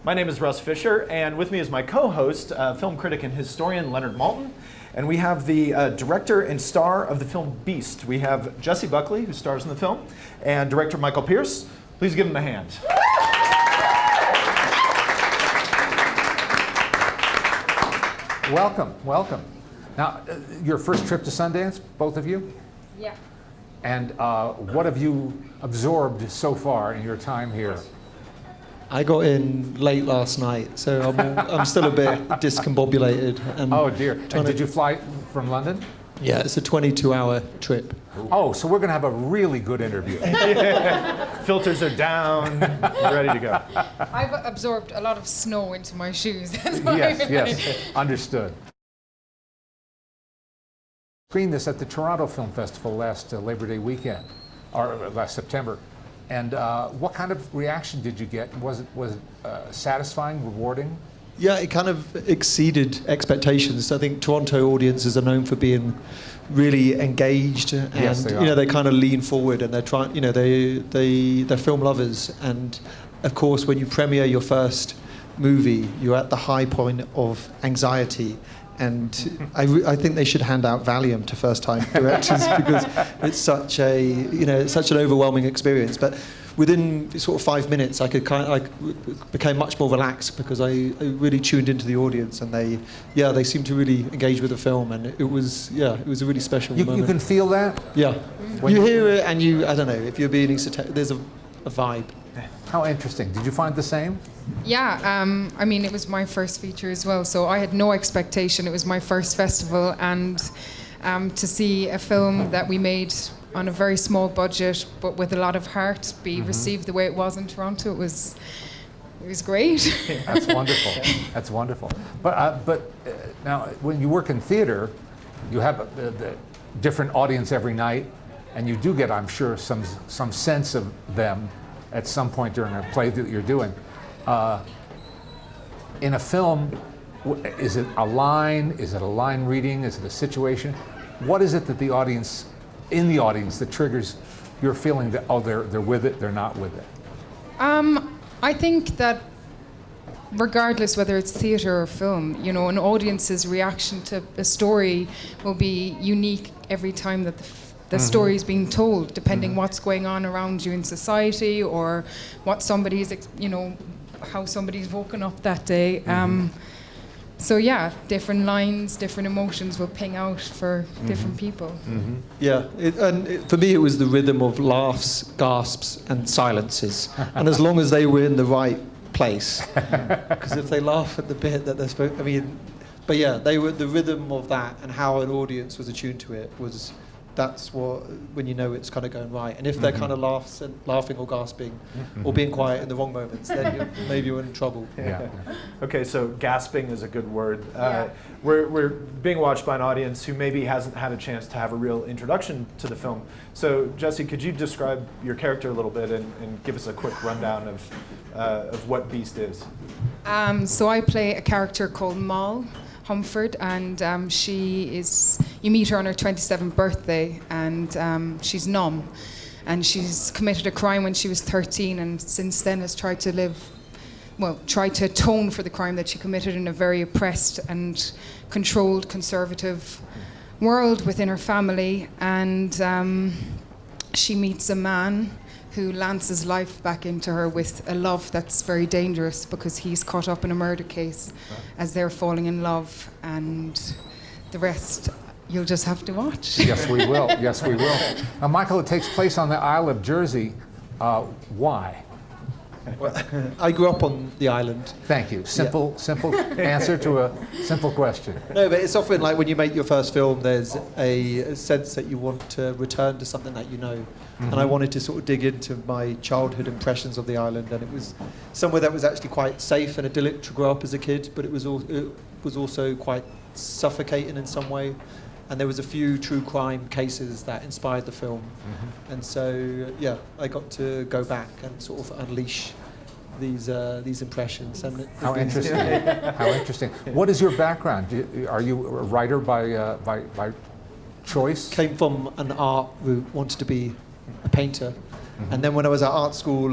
My name is Russ Fisher, and with me is my co-host, film critic and historian Leonard Maltin. And we have the director and star of the film Beast. We have Jessie Buckley, who stars in the film, and director Michael Pearce. Please give him a hand. Welcome, welcome. Now, your first trip to Sundance, both of you? Yeah. And what have you absorbed so far in your time here? I got in late last night, so I'm still a bit discombobulated. And Oh dear. And did you fly from London? Yeah, it's a 22-hour trip. Oh, so we're going to have a really good interview. Filters are down, ready to go. I've absorbed a lot of snow into my shoes. That's why Yes, understood. Screened this at the Toronto Film Festival last Labor Day weekend, or last September. And what kind of reaction did you get? Was it satisfying, rewarding? Yeah, it kind of exceeded expectations. I think Toronto audiences are known for being really engaged, and Yes, they are. they kind of lean forward, and they're trying. They're film lovers, and of course, when you premiere your first movie, you're at the high point of anxiety. And I think they should hand out Valium to first-time directors because it's such an overwhelming experience. But within sort of 5 minutes, I became much more relaxed because I really tuned into the audience, and they seemed to really engage with the film, and it was a really special moment. You can feel that? Yeah, When you hear it, and I don't know, if you're being there's a vibe. How interesting. Did you find the same? Yeah, I mean, it was my first feature as well, so I had no expectation. It was my first festival, and to see a film that we made on a very small budget, but with a lot of heart, be received the way it was in Toronto, it was great. That's wonderful. That's wonderful. But now, when you work in theater, you have the different audience every night, and you do get, I'm sure, some sense of them at some point during a play that you're doing. In a film, is it a line? Is it a line reading? Is it a situation? What is it that in the audience that triggers your feeling that, oh, they're with it, they're not with it? I think that regardless whether it's theatre or film, an audience's reaction to a story will be unique every time that the story is being told, depending what's going on around you in society or what somebody's, how somebody's woken up that day. So yeah, different lines, different emotions will ping out for different people. Yeah, for me it was the rhythm of laughs, gasps, and silences, and as long as they were in the right place, because if they laugh at the bit that they're supposed, but yeah, they were the rhythm of that, and how an audience was attuned to it was. That's when you know it's kind of going right. And if they're kind of laughing or gasping or being quiet in the wrong moments, then maybe you're in trouble. Yeah. Okay, so gasping is a good word. Yeah. We're being watched by an audience who maybe hasn't had a chance to have a real introduction to the film. So, Jessie, could you describe your character a little bit and give us a quick rundown of what Beast is? So I play a character called Moll Humford, and you meet her on her 27th birthday, and she's numb, and she's committed a crime when she was 13, and since then has tried to atone for the crime that she committed in a very oppressed and controlled conservative world within her family, and she meets a man who lances life back into her with a love that's very dangerous because he's caught up in a murder case as they're falling in love, and the rest you'll just have to watch. Yes, we will. Yes, we will. Now, Michael, it takes place on the Isle of Jersey. Why? Well, I grew up on the island. Thank you. Simple answer to a simple question. No, but it's often like when you make your first film, there's a sense that you want to return to something that you know. And I wanted to sort of dig into my childhood impressions of the island, and it was somewhere that was actually quite safe and idyllic to grow up as a kid, but it was also quite suffocating in some way. And there was a few true crime cases that inspired the film. And so, yeah, I got to go back and sort of unleash these impressions. And How interesting! How interesting! What is your background? Are you a writer by choice? Came from an art route, wanted to be a painter, And then when I was at art school,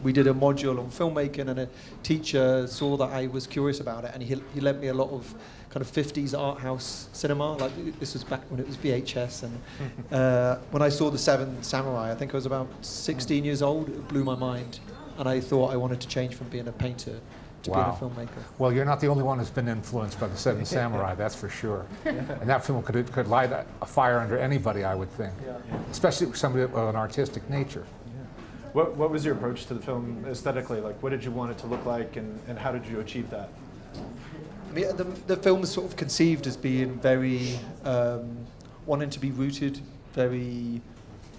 we did a module on filmmaking, and a teacher saw that I was curious about it, and he lent me a lot of kind of 50s art house cinema. Like, this was back when it was VHS, and when I saw The Seven Samurai, I think I was about 16 years old. It blew my mind, and I thought I wanted to change from being a painter to being a filmmaker. Well, you're not the only one who's been influenced by The Seven Samurai, that's for sure. And that film could light a fire under anybody, I would think, especially somebody of an artistic nature. What was your approach to the film aesthetically? Like, what did you want it to look like, and how did you achieve that? I mean, the film is sort of conceived as being very wanting to be rooted very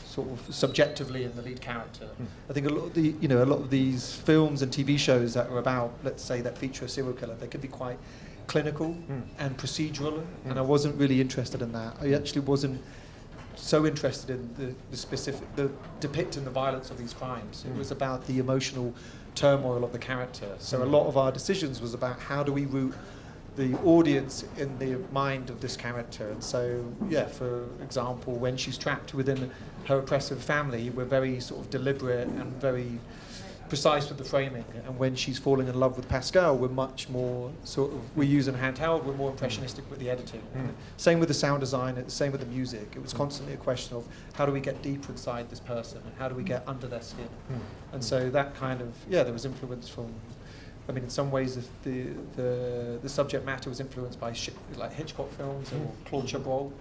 sort of subjectively in the lead character. I think a lot of these films and TV shows that are about, let's say, that feature a serial killer, they can be quite clinical and procedural, and I wasn't really interested in that. I actually wasn't so interested in the depicting the violence of these crimes. It was about the emotional turmoil of the character. So a lot of our decisions was about how do we root the audience in the mind of this character. And so, for example, when she's trapped within her oppressive family, we're very sort of deliberate and very precise with the framing. And when she's falling in love with Pascal, we're much more we're using handheld, we're more impressionistic with the editing. Same with the sound design, same with the music. It was constantly a question of how do we get deeper inside this person, and how do we get under their skin? And so that kind of, there was influence from, I mean, in some ways the subject matter was influenced by like Hitchcock films or Claude Chabrol.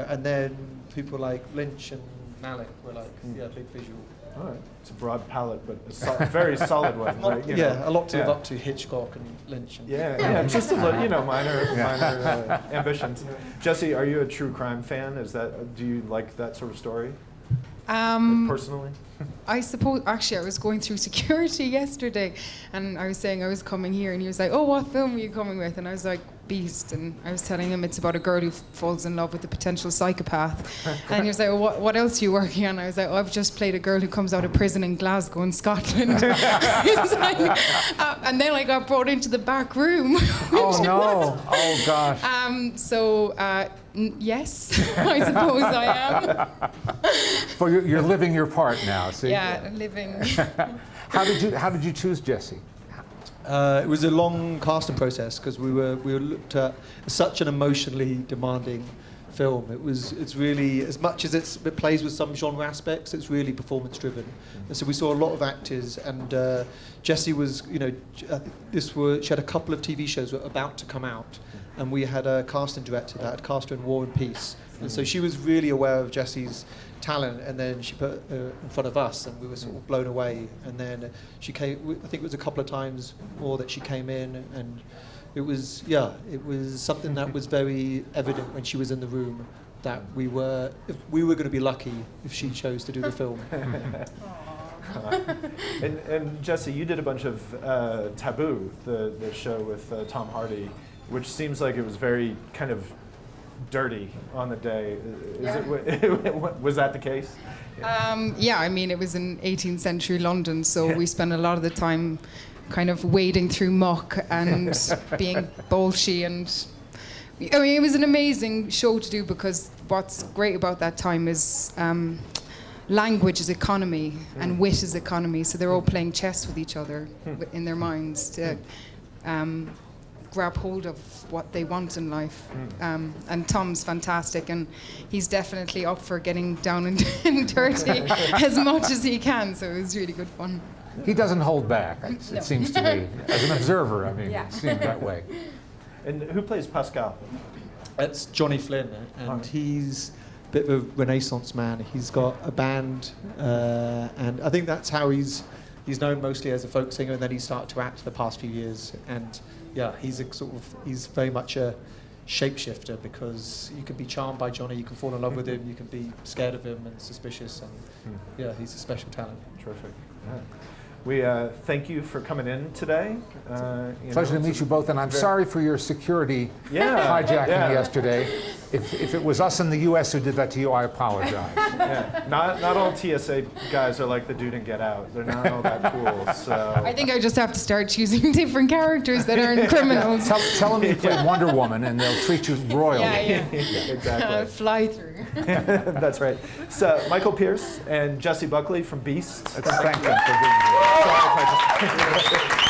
And then people like Lynch and Malick were like, big visual. All right. It's a broad palette, but a very solid one. Right? A lot to live up to Hitchcock and Lynch. And Just a little, minor ambitions. Jessie, are you a true crime fan? Do you like that sort of story? Personally? I suppose, actually, I was going through security yesterday, and I was saying I was coming here, and he was like, "Oh, what film are you coming with?" And I was like, "Beast," and I was telling him it's about a girl who falls in love with a potential psychopath. And he was like, "Oh, what else are you working on?" I was like, "Oh, I've just played a girl who comes out of prison in Glasgow in Scotland." And then I got brought into the back room. Oh, no. Oh, gosh. Yes, I suppose I am. Well, you're living your part now, see? Yeah, living. How did you choose Jessie? It was a long casting process because we were looked at such an emotionally demanding film. It's really, as much as it plays with some genre aspects, it's really performance driven. And so we saw a lot of actors, and Jessie was, she had a couple of TV shows that were about to come out, and we had a casting director that had cast her in War and Peace, and so she was really aware of Jessie's talent, and then she put her in front of us, and we were sort of blown away. And then she came, I think it was a couple of times more that she came in, and it was something that was very evident when she was in the room, that we were going to be lucky if she chose to do the film. And Jessie, you did a bunch of Taboo, the show with Tom Hardy, which seems like it was very kind of dirty on the day. Was that the case? I mean, it was in 18th century London, so we spent a lot of the time kind of wading through muck and being bolshy, and I mean, it was an amazing show to do, because what's great about that time is language is economy and wit is economy, so they're all playing chess with each other in their minds to grab hold of what they want in life. And Tom's fantastic, and he's definitely up for getting down and dirty as much as he can, so it was really good fun. He doesn't hold back, it seems to me. As an observer, I mean, it seems that way. And who plays Pascal? It's Johnny Flynn, and he's a bit of a Renaissance man. He's got a band, and I think that's how he's known mostly as a folk singer, and then he started to act the past few years. And he's very much a shapeshifter, because you can be charmed by Johnny, you can fall in love with him, you can be scared of him and suspicious, and he's a special talent. Terrific. We thank you for coming in today. Pleasure to meet you both, and I'm sorry for your security hijacking yesterday. If it was us in the U.S. who did that to you, I apologize. Yeah. Not all TSA guys are like the dude in Get Out. They're not all that cool. So I think I just have to start choosing different characters that aren't criminals. Tell them you played Wonder Woman, and they'll treat you royally. Yeah. Exactly. Fly through. That's right. So Michael Pearce and Jessie Buckley from Beast. Let's thank them for being here. Sorry if I just